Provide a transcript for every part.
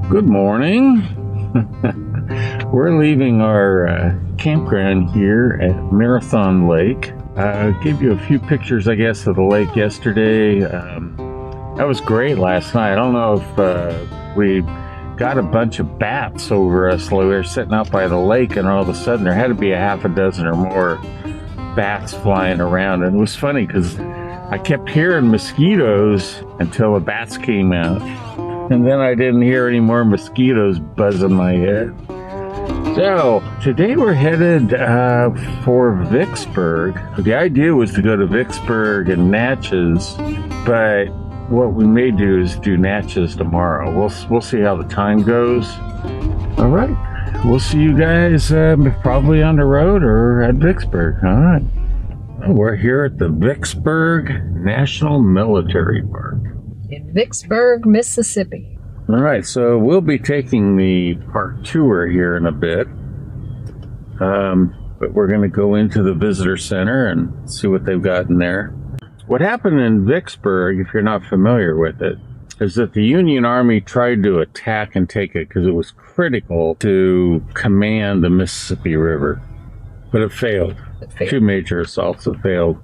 Good morning. We're leaving our campground here at Marathon Lake. Give you a few pictures, I guess, of the lake yesterday. That was great last night. I don't know if we got a bunch of bats over us while we were sitting out by the lake, and all of a sudden there had to be a half a dozen or more bats flying around. And it was funny because I kept hearing mosquitoes until the bats came out. And then I didn't hear any more mosquitoes buzzing my head. So today we're headed for Vicksburg. The idea was to go to Vicksburg and Natchez, but what we may do is do Natchez tomorrow. We'll see how the time goes. All right, we'll see you guys probably on the road or at Vicksburg. All right, we're here at the Vicksburg National Military Park in Vicksburg, Mississippi. All right, so we'll be taking the park tour here in a bit, but we're going to go into the visitor center and see what they've got in there. What happened in Vicksburg, if you're not familiar with it, is that the Union Army tried to attack and take it because it was critical to command the Mississippi River, but it failed. Two major assaults have failed.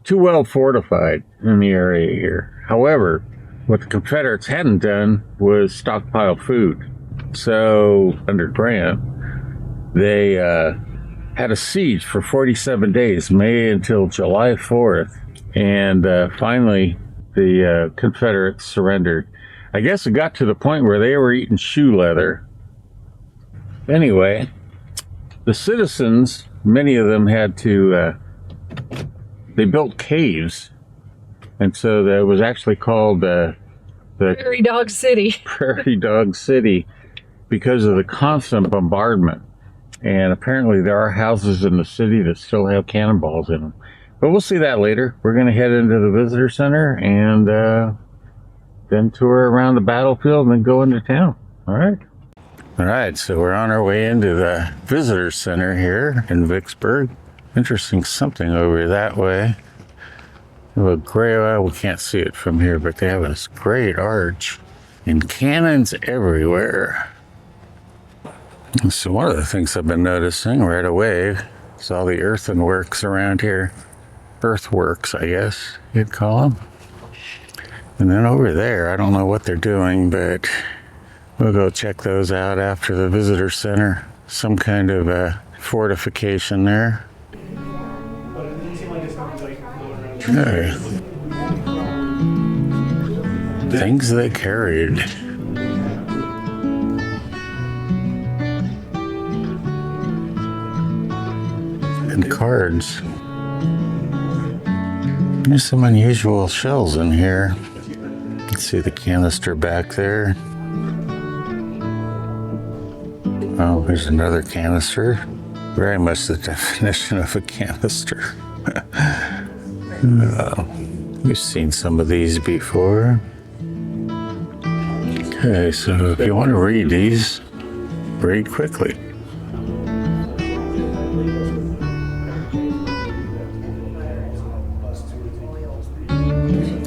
Too well fortified in the area here. However, what the Confederates hadn't done was stockpile food. So, under Grant, they had a siege for 47 days, May until July 4th. And finally, the Confederates surrendered. I guess it got to the point where they were eating shoe leather. Anyway, the citizens, many of them had to, they built caves. And so that was actually called the Prairie Dog City. Prairie Dog City because of the constant bombardment. And apparently there are houses in the city that still have cannonballs in them. But we'll see that later. We're going to head into the visitor center and then tour around the battlefield and then go into town. All right. All right, so we're on our way into the visitor center here in Vicksburg. Interesting something over that way. A gray, well, we can't see it from here, but they have this great arch and cannons everywhere. So one of the things I've been noticing right away is all the earthworks around here. Earthworks, I guess you'd call them. And then over there, I don't know what they're doing, but we'll go check those out after the visitor center. Some kind of a fortification there. Okay. Things they carried. And cards. There's some unusual shells in here. Let's see the canister back there. Oh, here's another canister. Very much the definition of a canister. We've seen some of these before. Okay, so if you want to read these, read quickly.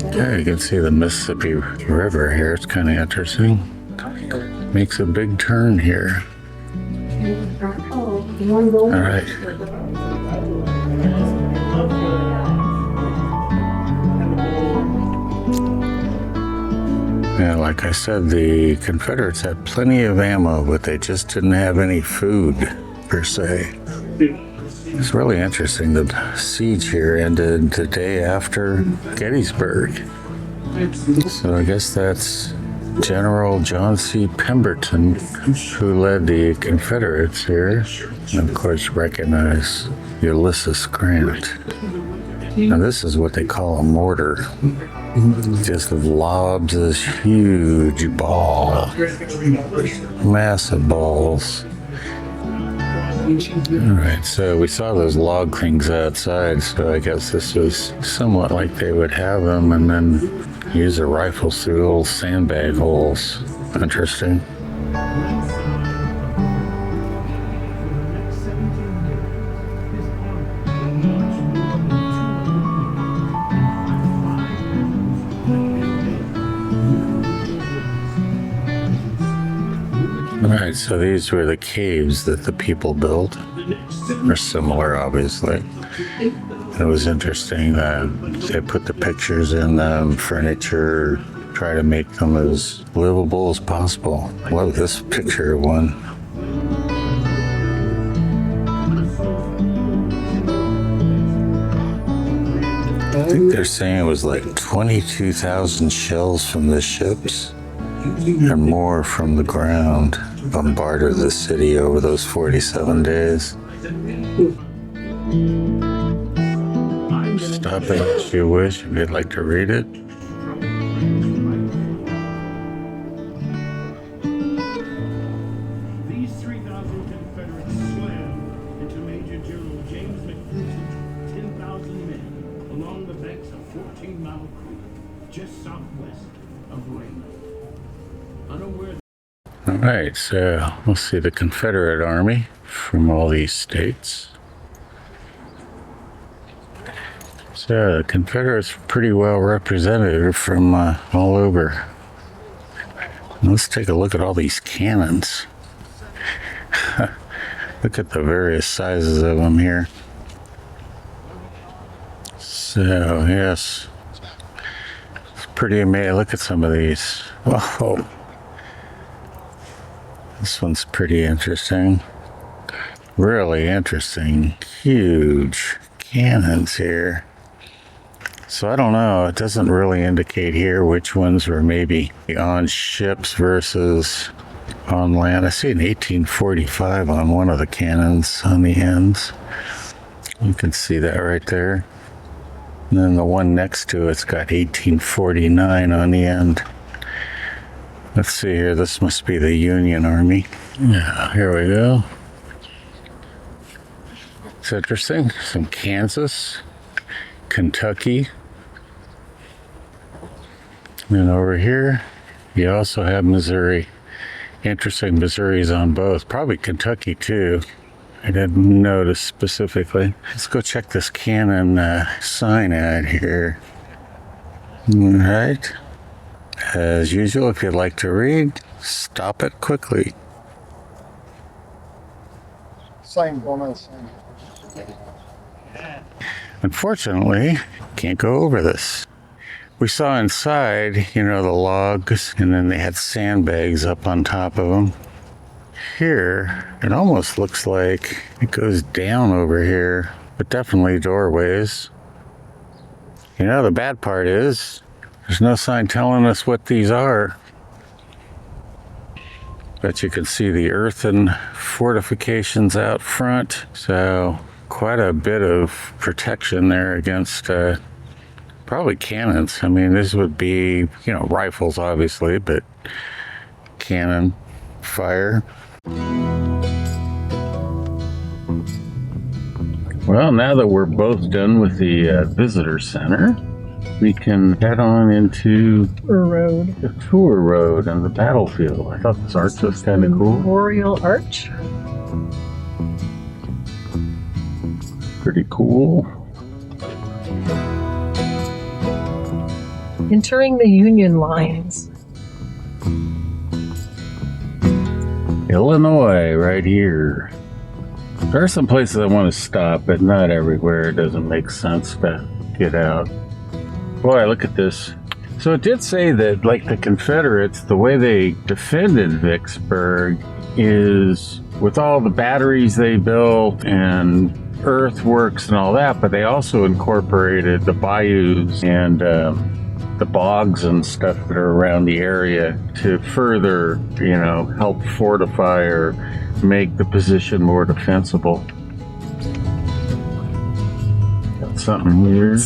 Okay, you can see the Mississippi River here. It's kind of interesting. Makes a big turn here. All right. Yeah, like I said, the Confederates had plenty of ammo, but they just didn't have any food, per se. It's really interesting. The siege here ended the day after Gettysburg. So I guess that's General John C. Pemberton, who led the Confederates here. And of course, recognize Ulysses Grant. Now this is what they call a mortar. Just lobs this huge ball. Massive balls. Alright, so we saw those log things outside, so I guess this was somewhat like they would have them and then use their rifles through little sandbag holes. Interesting. Alright, so these were the caves that the people built. They're similar, obviously. It was interesting that they put the pictures in them, furniture, try to make them as livable as possible. I love this picture of one. I think they're saying it was like 22,000 shells from the ships and more from the ground bombarded the city over those 47 days. Stop it if you wish, if you'd like to read it. These 3,000 Confederates swam into Major General James McPherson's 10,000 men along the banks of 14 Mile Creek, just southwest of Raymond. Unaware. All right, so we'll see the Confederate Army from all these states. So the Confederates were pretty well represented from all over. Let's take a look at all these cannons. Look at the various sizes of them here. So, yes, it's pretty amazing. Look at some of these. Whoa. This one's pretty interesting. Really interesting. Huge cannons here. So I don't know, it doesn't really indicate here which ones were maybe on ships versus on land. I see an 1845 on one of the cannons on the ends. You can see that right there. And then the one next to it's got 1849 on the end. Let's see here, this must be the Union Army. Yeah, here we go. It's interesting. Some Kansas, Kentucky. And over here, you also have Missouri. Interesting, Missouri's on both. Probably Kentucky too. I didn't notice specifically. Let's go check this cannon sign ad here. All right. As usual, if you'd like to read, stop it quickly. Same woman, same. Unfortunately, can't go over this. We saw inside, the logs, and then they had sandbags up on top of them. Here, it almost looks like it goes down over here, but definitely doorways. The bad part is, there's no sign telling us what these are. But you can see the earthen fortifications out front, so quite a bit of protection there against probably cannons. I mean, this would be, rifles obviously, but cannon fire. Well, now that we're both done with the visitor center, we can head on into the tour road and the battlefield. I thought this arch was kind of cool. Memorial Arch. Pretty cool. Entering the Union lines. Illinois, right here. There are some places I want to stop, but not everywhere. It doesn't make sense to get out. Boy, look at this. So it did say that, like the Confederates, the way they defended Vicksburg is with all the batteries they built and earthworks and all that, but they also incorporated the bayous and the bogs and stuff that are around the area to further, help fortify or make the position more defensible. Got something here.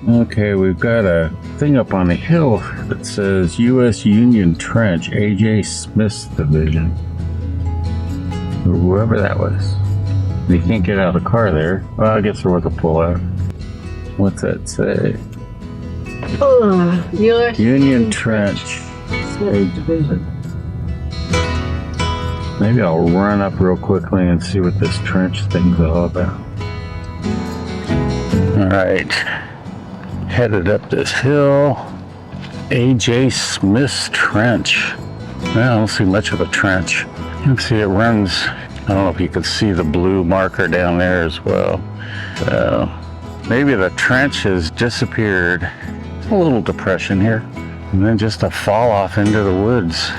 Okay, we've got a thing up on the hill that says U.S. Union Trench, A.J. Smith's Division. Whoever that was. You can't get out of the car there. Well, I guess there was a pullout. What's that say? U.S. Union Trench. Smith Division. Maybe I'll run up real quickly and see what this trench thing's all about. All right. Headed up this hill. A.J. Smith's Trench. Well, I don't see much of a trench. You can see it runs, I don't know if you can see the blue marker down there as well. So maybe the trench has disappeared. A little depression here. And then just a fall off into the woods.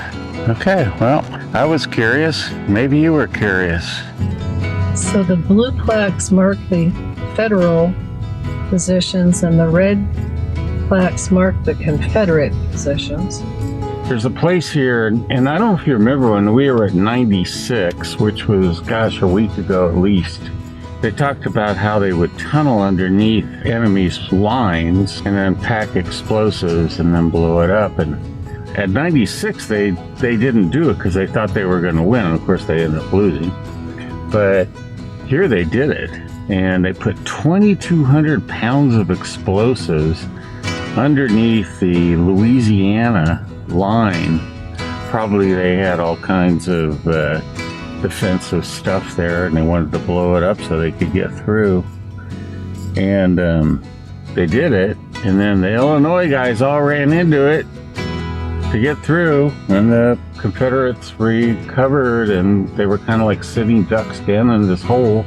Okay, well, I was curious. Maybe you were curious. So the blue plaques mark the federal positions and the red plaques mark the Confederate positions. There's a place here, and I don't know if you remember when we were at 96, which was, gosh, a week ago at least. They talked about how they would tunnel underneath enemies' lines and then pack explosives and then blow it up. And at 96, they didn't do it because they thought they were going to win. And of course, they ended up losing. But here they did it. And they put 2,200 pounds of explosives underneath the Louisiana line. Probably they had all kinds of defensive stuff there, and they wanted to blow it up so they could get through. And they did it, and then the Illinois guys all ran into it to get through, and the Confederates recovered, and they were kind of like sitting ducks down in this hole.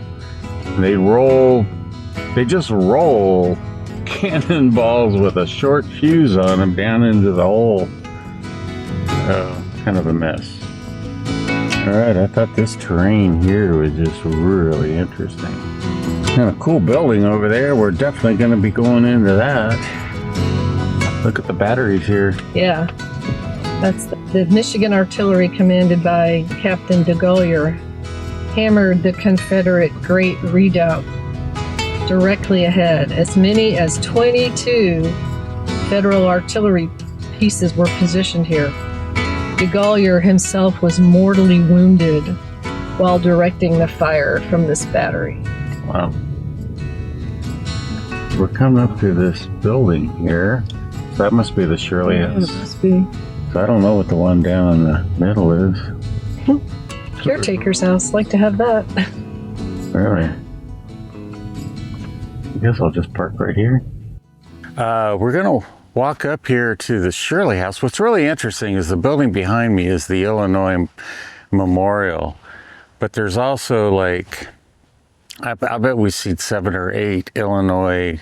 And they just roll cannonballs with a short fuse on them down into the hole. Kind of a mess. All right, I thought this terrain here was just really interesting. And a cool building over there. We're definitely going to be going into that. Look at the batteries here. Yeah, that's the Michigan Artillery, commanded by Captain DeGolyer, hammered the Confederate Great Redoubt directly ahead. As many as 22 Federal artillery pieces were positioned here. DeGolyer himself was mortally wounded while directing the fire from this battery. Wow. We're coming up to this building here. So that must be the Shirley House. It must be. So I don't know what the one down in the middle is. Caretaker's house. Like to have that. Really? I guess I'll just park right here. We're going to walk up here to the Shirley House. What's really interesting is the building behind me is the Illinois Memorial. But there's also like, I bet we've seen 7 or 8 Illinois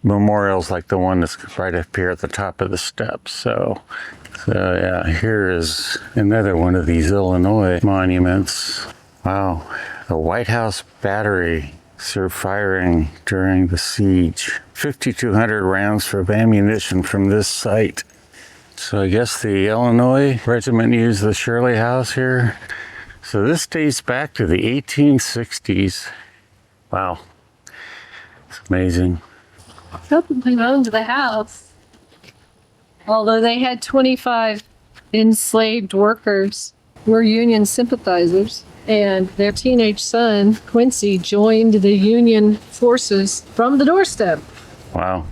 memorials like the one that's right up here at the top of the steps. So yeah, here is another one of these Illinois monuments. Wow, the White House Battery served firing during the siege. 5,200 rounds of ammunition from this site. So I guess the Illinois regiment used the Shirley House here. So this dates back to the 1860s. Wow, it's amazing. Probably owned the house. Although they had 25 enslaved workers who were Union sympathizers, and their teenage son, Quincy, joined the Union forces from the doorstep. Wow.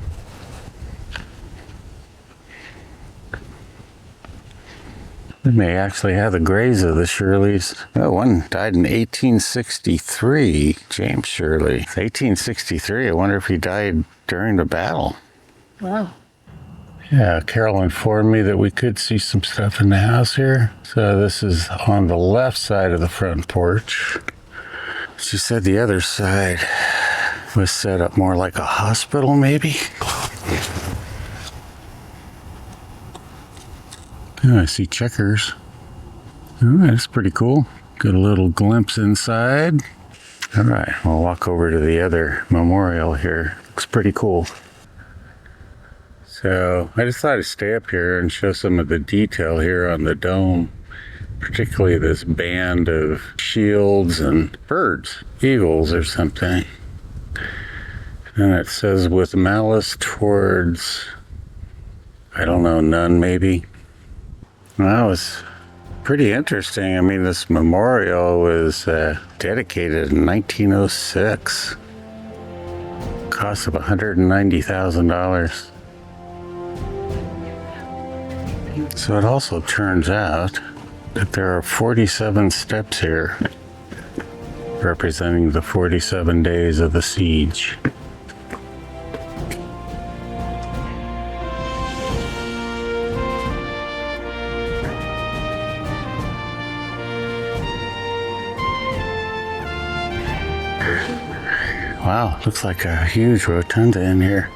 They may actually have the graves of the Shirleys. Oh, one died in 1863, James Shirley. 1863, I wonder if he died during the battle. Wow. Yeah, Carol informed me that we could see some stuff in the house here. So this is on the left side of the front porch. She said the other side was set up more like a hospital, maybe? Oh, I see checkers. Oh, that's pretty cool. Get a little glimpse inside. All right, we'll walk over to the other memorial here. Looks pretty cool. So I just thought I'd stay up here and show some of the detail here on the dome, particularly this band of shields and birds, eagles or something. And it says, with malice towards, I don't know, none maybe. Well, that was pretty interesting. I mean, this memorial was dedicated in 1906. Cost of $190,000. So it also turns out that there are 47 steps here, representing the 47 days of the siege. Wow, looks like a huge rotunda in here.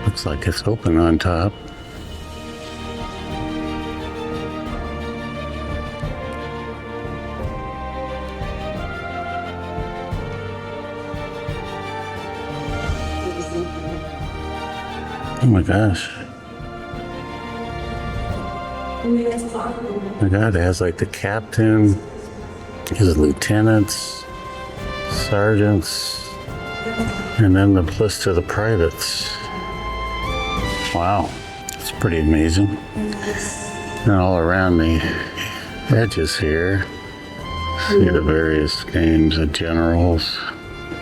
Looks like it's open on top. Oh my gosh. Oh my God, it has like the captain, his lieutenants, sergeants, and then the list of the privates. Wow, it's pretty amazing. And all around the edges here, see the various names of generals.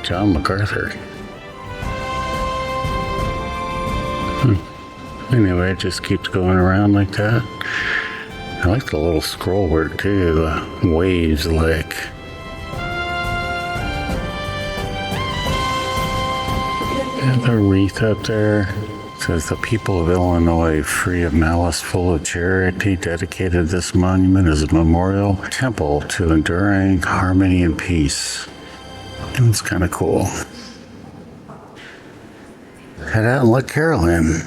John MacArthur. Anyway, it just keeps going around like that. I like the little scroll work too, the waves like. And the wreath up there says the people of Illinois, free of malice, full of charity, dedicated this monument as a memorial temple to enduring harmony and peace. And it's kind of cool. Head out and let Carol in.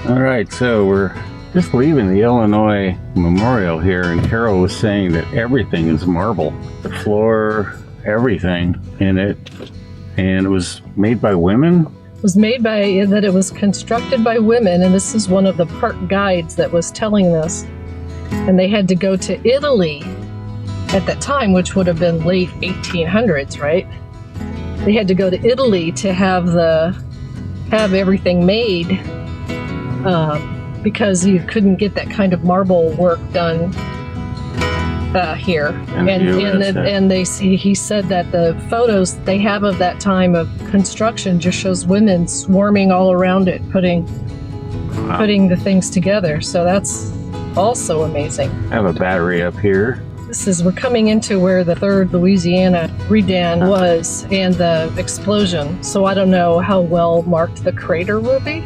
All right, so we're just leaving the Illinois Memorial here, and Carol was saying that everything is marble. The floor, everything in it. And it was made by women? It was made by, that it was constructed by women, and this is one of the park guides that was telling this. And they had to go to Italy at that time, which would have been late 1800s, right? They had to go to Italy to have everything made. Because you couldn't get that kind of marble work done here. He said that the photos they have of that time of construction just shows women swarming all around it, putting the things together. So that's also amazing. I have a battery up here. We're coming into where the 3rd Louisiana Redan was and the explosion. So I don't know how well marked the crater will be.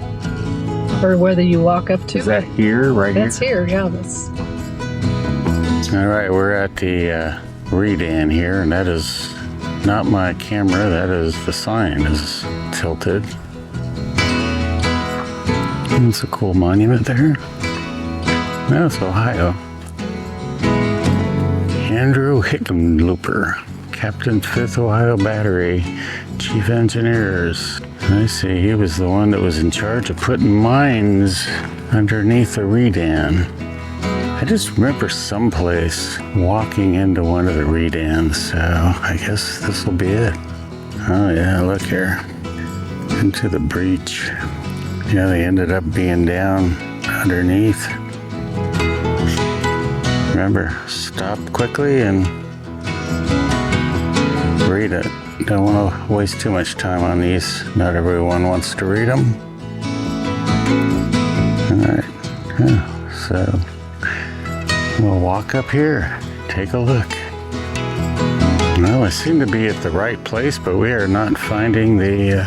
Or whether you walk up to. Is that here, right here? That's here, yeah. That's... All right, we're at the Redan here, and that is not my camera. That is the sign is tilted. It's a cool monument there. That's Ohio. Andrew Hickenlooper, Captain 5th Ohio Battery, Chief Engineers. I see, he was the one that was in charge of putting mines underneath the Redan. I just remember someplace walking into one of the Redans, so I guess this will be it. Oh yeah, look here. Into the breach. Yeah, they ended up being down underneath. Remember, stop quickly and read it. Don't want to waste too much time on these. Not everyone wants to read them. Alright, yeah, so we'll walk up here, take a look. Well, I seem to be at the right place, but we are not finding the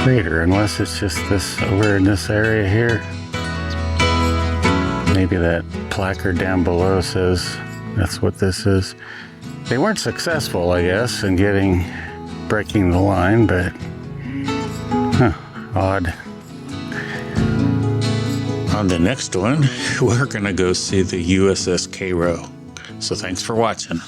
crater, unless it's just this over in this area here. Maybe that placard down below says that's what this is. They weren't successful, I guess, in breaking the line, but odd. On the next one, we're gonna go see the USS Cairo. So thanks for watching.